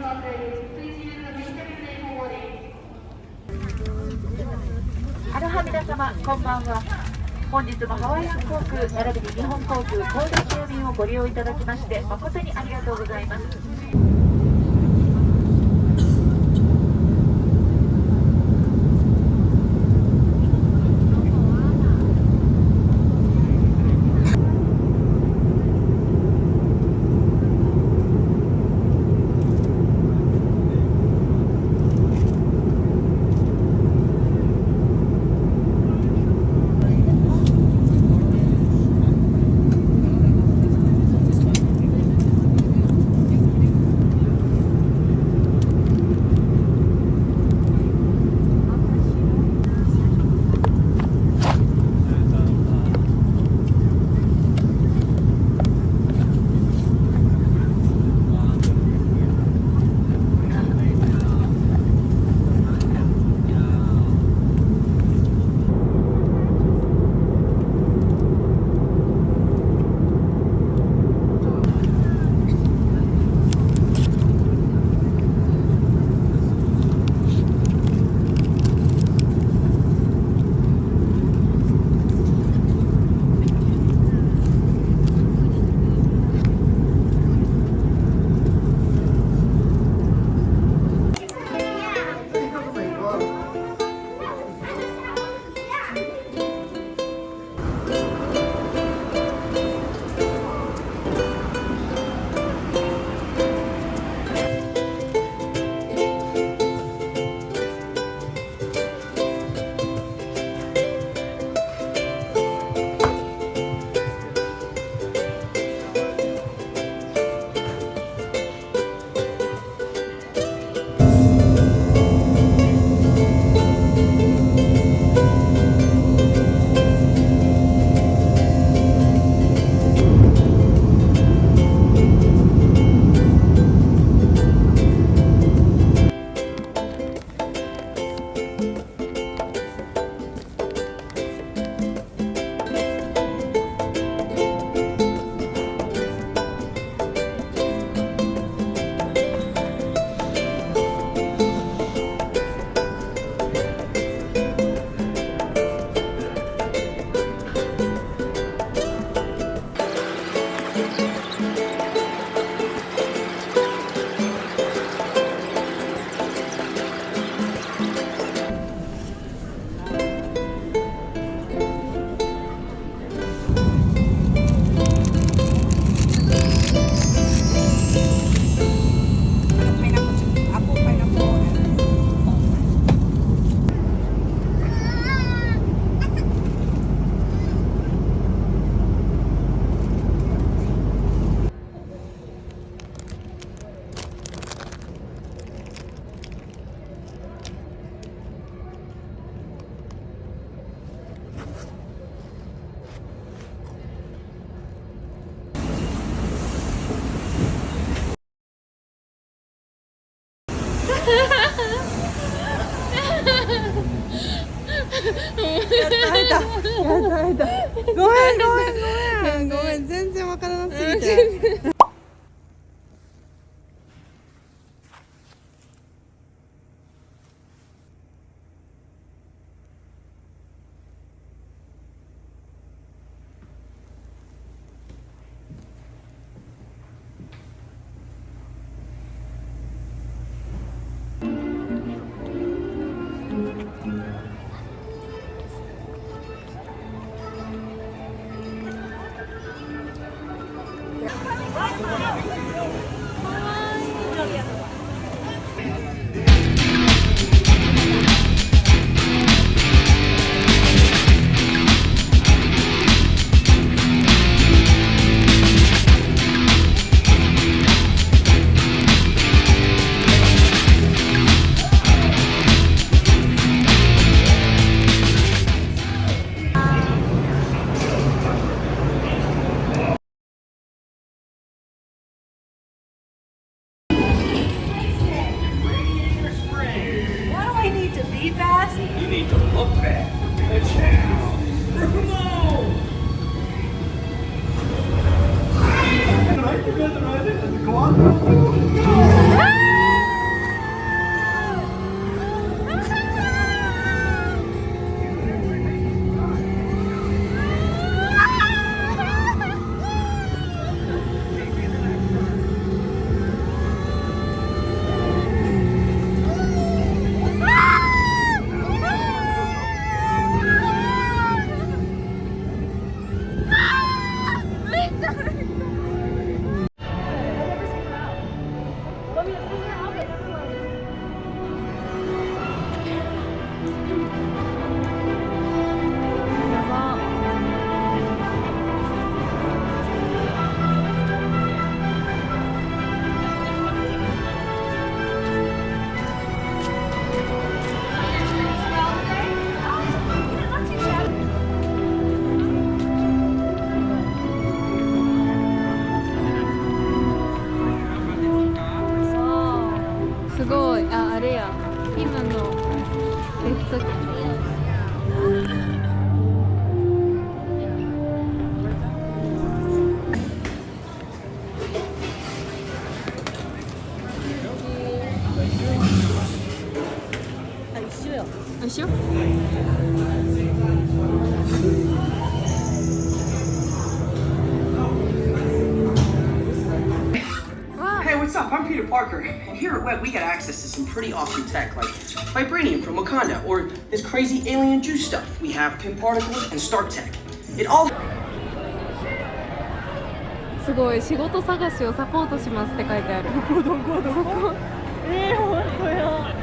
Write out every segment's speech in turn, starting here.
アロハ皆様、こんばんは。本日もハワイアン航空並びに日本航空東京急便をご利用いただきまして誠にありがとうございます。やった会えたごめんごめんごめん全然わからなすぎてYou need to look back. Bruno! そっか。あ、一緒よ。一緒。Hey, what's up? I'm Peter Parker, and here at Web we got access to some pretty awesome tech like Vibranium from Wakanda, or this crazy alien juice stuff. We have Pym particles and Stark Tech. It all すごい、仕事探しをサポートしますって書いてある。どこどこどこ。本当や。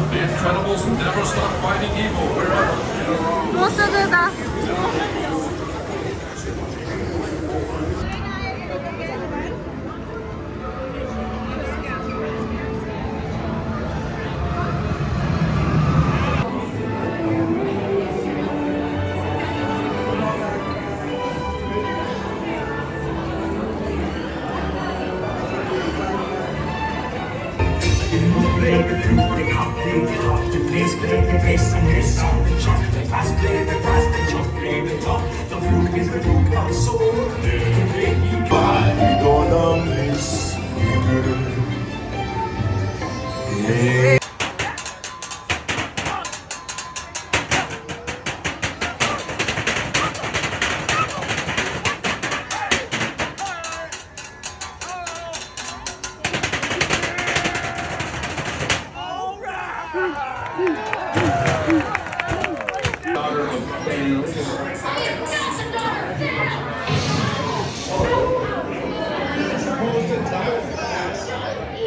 The Incredibles never stop fighting evil wherever. もうすぐだ。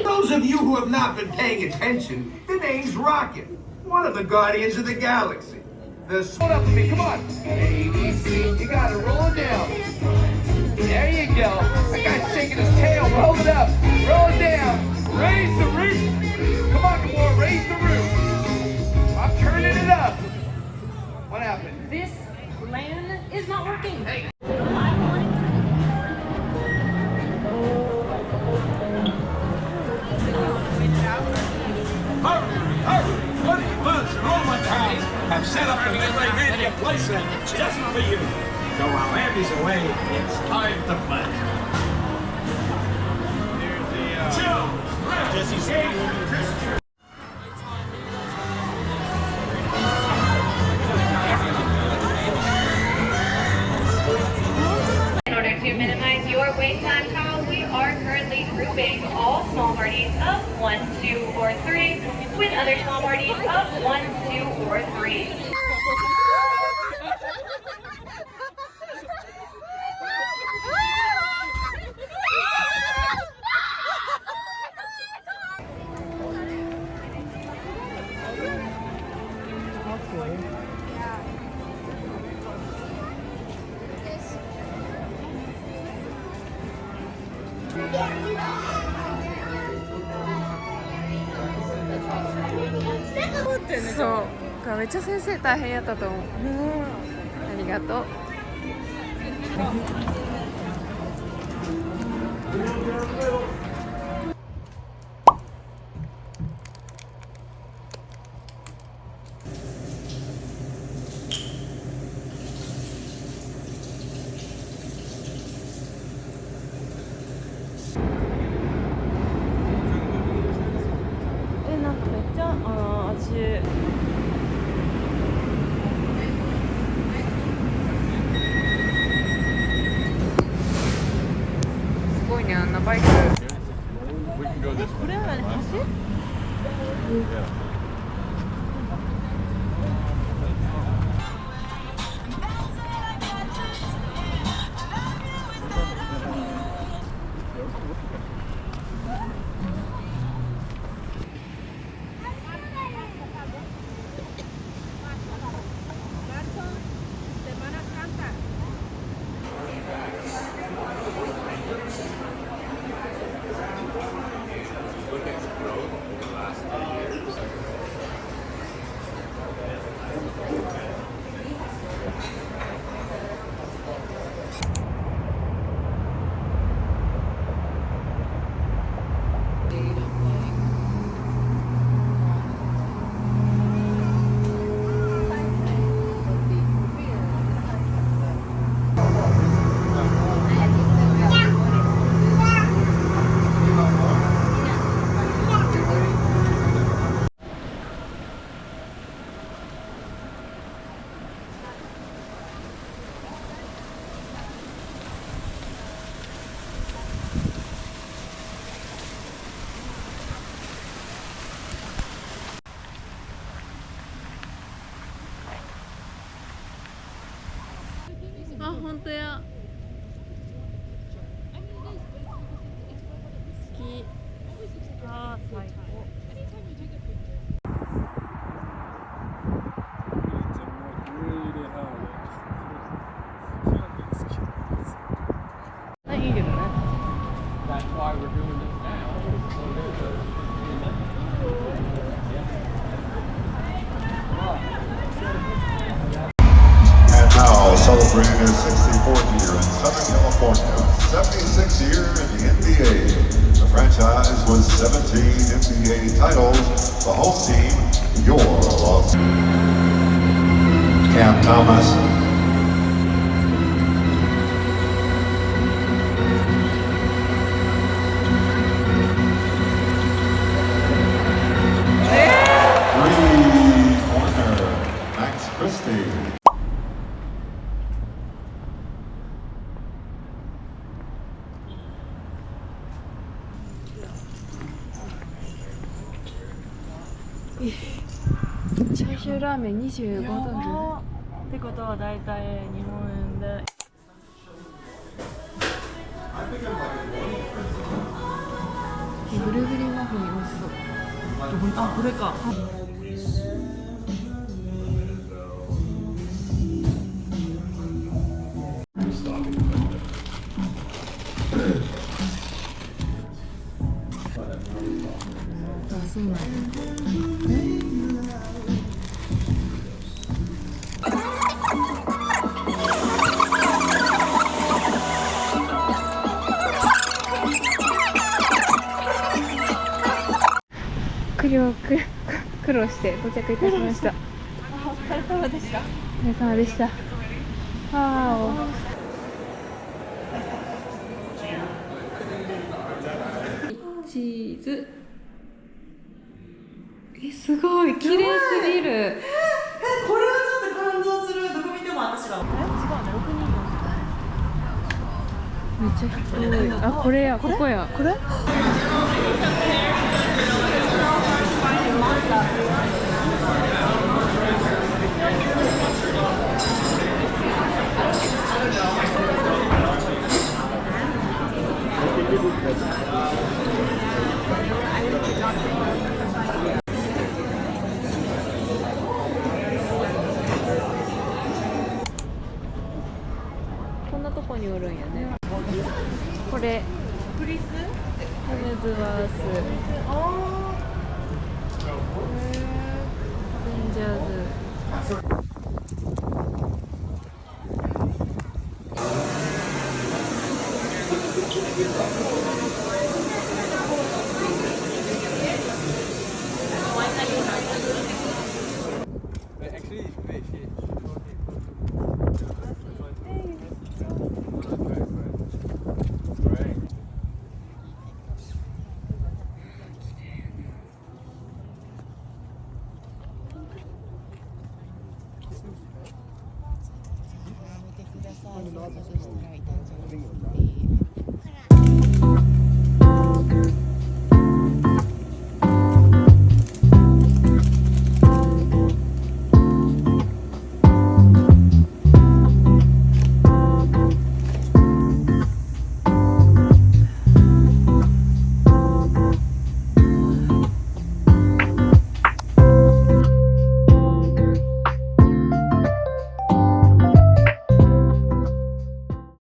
Those of you who have not been paying attention, the name's Rocket, one of the Guardians of the Galaxy. Hold up with me, come on. ABC, you gotta roll it down. There you go. That guy's shaking his tail. Roll it up. Roll it down. Raise the roof. Come on, boy, raise the roof. I'm turning it up. What happened? This plan is not working. Buddy Buzz and all my pals have set up a memorabilia playset just for you. So while Andy's away, it's time to play. Jesse Steve. In order to minimize your wait time, Kyle, we are currently grouping all small parties of 1, 2, or 3 with other small parties of 1, 2, or 3.そうか、めっちゃ先生大変やったと思う。ありがとう。なんかめっちゃ私バイク。 We can go this これは何、橋？ way. あ、本当や。好き。あー、最高。いいけどね。That's why we're doing this now. And now celebrating his 64th year in Southern California, 76 year in the NBA. The franchise with 17 NBA titles. The home team, your Los Cam Thomas. Three-pointer, Max Christie. チャーシューラーメン25ドルってことはだいたい日本円でブルーベリーマフィン美味しそう。あ、これか。あ、そうなんや。苦労して到着いたしました。お疲れ様でした。お疲れ様でした。チーズ。すごい綺麗すぎる。これはちょっと感動する。どこ見ても私ら。違うね、めっちゃ広い。あ、これや、ここや。これ？こんなとこにおるんやね。これクリス？ハムズワース。ベンジャーズ。見てください。